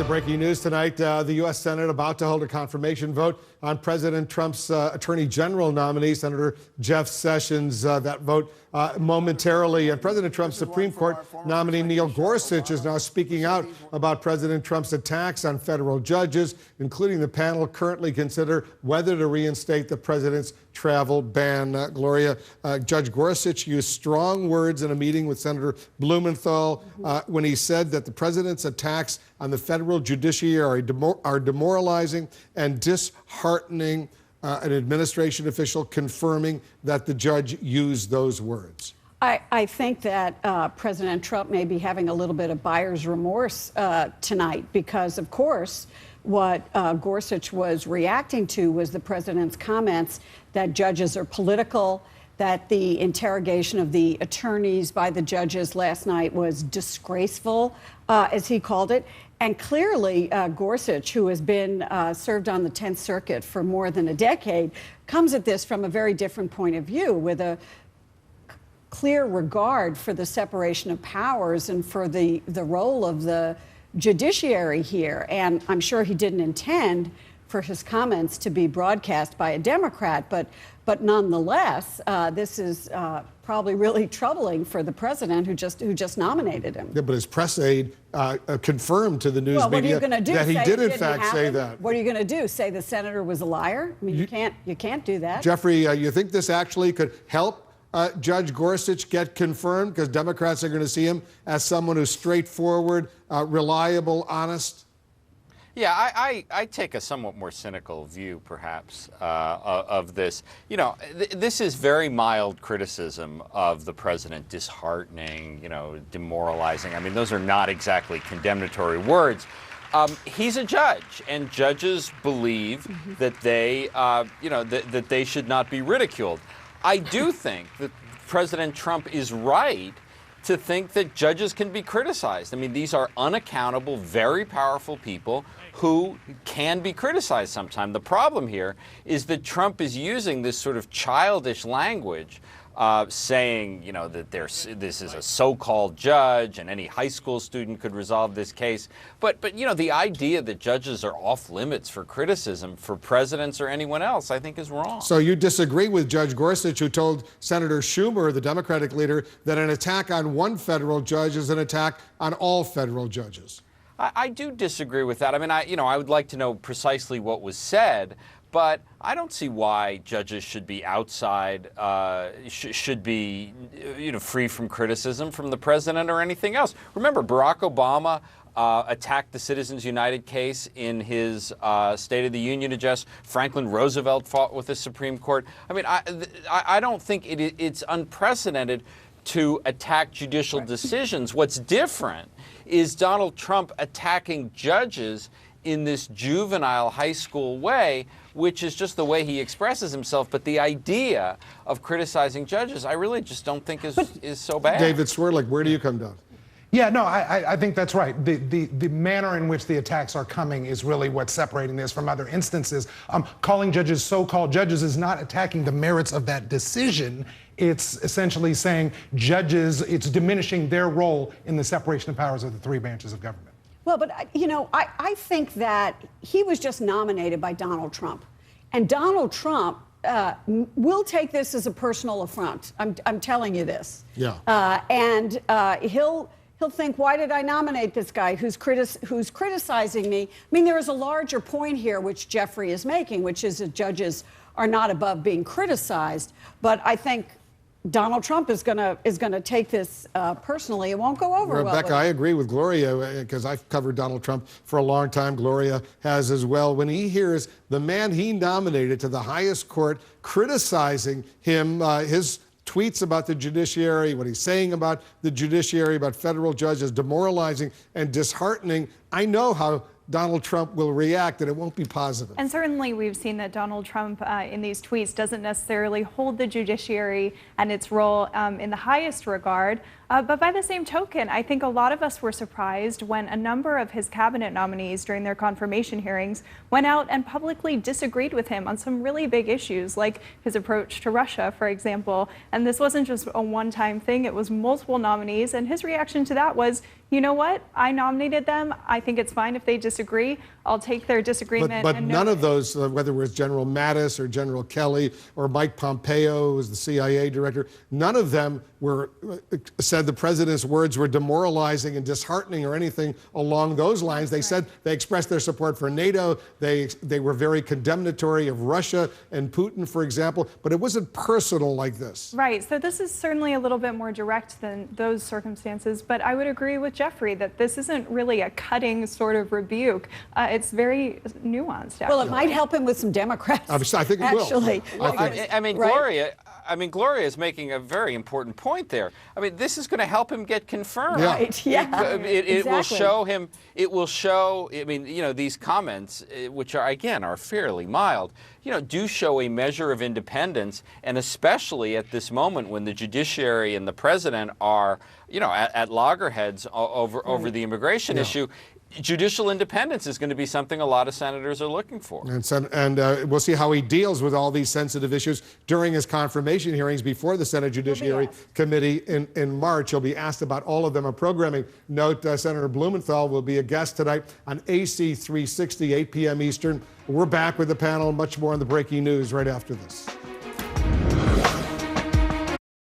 to breaking news tonight. The U.S. Senate about to hold a confirmation vote on President Trump's Attorney General nominee, Senator Jeff Sessions. That vote momentarily. And President Trump's Supreme Court nominee Neil Gorsuch is now speaking out about President Trump's attacks on federal judges, including the panel currently consider whether to reinstate the president's travel ban. Gloria, Judge Gorsuch used strong words in a meeting with Senator Blumenthal when he said that the president's attacks on the federal judiciary are demoralizing and disheartening. An administration official confirming that the judge used those words. I think that President Trump may be having a little bit of buyer's remorse tonight because, of course, what Gorsuch was reacting to was the president's comments that judges are political, that the interrogation of the attorneys by the judges last night was disgraceful, as he called it. And clearly, Gorsuch, who has been served on the 10th Circuit for more than a decade, comes at this from a very different point of view, with a clear regard for the separation of powers and for the role of the judiciary here. And I'm sure he didn't intend for his comments to be broadcast by a Democrat, but nonetheless, this is probably really troubling for the president who just nominated him. Yeah, but his press aide confirmed to the news media that he did in fact say that. What are you going to do? Say the senator was a liar? I mean, you can't do that. Jeffrey, you think this actually could help Judge Gorsuch get confirmed, because Democrats are going to see him as someone who's straightforward, reliable, honest? Yeah, I take a somewhat more cynical view, perhaps, of this. You know, this is very mild criticism of the president, disheartening, you know, demoralizing. I mean, those are not exactly condemnatory words. He's a judge, and judges believe that they, you know, that they should not be ridiculed. I do think that President Trump is right to think that judges can be criticized. I mean, these are unaccountable, very powerful people who can be criticized sometimes. The problem here is that Trump is using this sort of childish language, saying, you know, that this is a so-called judge and any high school student could resolve this case. But you know, the idea that judges are off limits for criticism for presidents or anyone else, I think, is wrong. So you disagree with Judge Gorsuch, who told Senator Schumer, the Democratic leader, that an attack on one federal judge is an attack on all federal judges? I do disagree with that. I mean, I would like to know precisely what was said, but I don't see why judges should be outside, should be, you know, free from criticism from the president or anything else. Remember, Barack Obama attacked the Citizens United case in his State of the Union address. Franklin Roosevelt fought with the Supreme Court. I mean, I don't think it's unprecedented to attack judicial decisions. What's different is Donald Trump attacking judges in this juvenile high school way, which is just the way he expresses himself. But the idea of criticizing judges, I really just don't think is so bad. David Swerlik, where do you come down? Yeah, no, I think that's right. The manner in which the attacks are coming is really what's separating this from other instances. Calling judges so-called judges is not attacking the merits of that decision. It's essentially saying judges, it's diminishing their role in the separation of powers of the three branches of government. Well, but, you know, I think that he was just nominated by Donald Trump. And Donald Trump will take this as a personal affront. I'm telling you this. Yeah. And he'll think, why did I nominate this guy who's criticizing me? I mean, there is a larger point here, which Jeffrey is making, which is that judges are not above being criticized. But I think Donald Trump is going to take this personally. It won't go over well. Rebecca, I agree with Gloria, because I've covered Donald Trump for a long time. Gloria has as well. When he hears the man he nominated to the highest court criticizing him, his tweets about the judiciary, what he's saying about the judiciary, about federal judges, demoralizing and disheartening, I know how Donald Trump will react, and it won't be positive. And certainly we've seen that Donald Trump in these tweets doesn't necessarily hold the judiciary and its role in the highest regard. But by the same token, I think a lot of us were surprised when a number of his cabinet nominees during their confirmation hearings went out and publicly disagreed with him on some really big issues, like his approach to Russia, for example. And this wasn't just a one-time thing, it was multiple nominees. And his reaction to that was, you know what? I nominated them. I think it's fine if they disagree. I'll take their disagreement. But and none note of those, whether it was General Mattis or General Kelly or Mike Pompeo, who was the CIA director, none of them said the president's words were demoralizing and disheartening or anything along those lines. They said they expressed their support for NATO. They were very condemnatory of Russia and Putin, for example. But it wasn't personal like this. Right. So this is certainly a little bit more direct than those circumstances. But I would agree with Jeffrey that this isn't really a cutting sort of rebuke. It's very nuanced, actually. Well, it might help him with some Democrats. I think it will. Actually. Well, I mean, Right? Gloria is making a very important point there. I mean, this is going to help him get confirmed. Yeah. Right, yeah. It will Exactly. show him, it will show, I mean, you know, these comments, which are, again, are fairly mild, you know, do show a measure of independence, and especially at this moment when the judiciary and the president are, you know, at loggerheads over the immigration issue. Judicial independence is going to be something a lot of senators are looking for. And we'll see how he deals with all these sensitive issues during his confirmation hearings before the Senate Judiciary Committee in March. He'll be asked about all of them. A programming note, Senator Blumenthal will be a guest tonight on AC 360, 8 p.m. Eastern. We're back with the panel, much more on the breaking news right after this.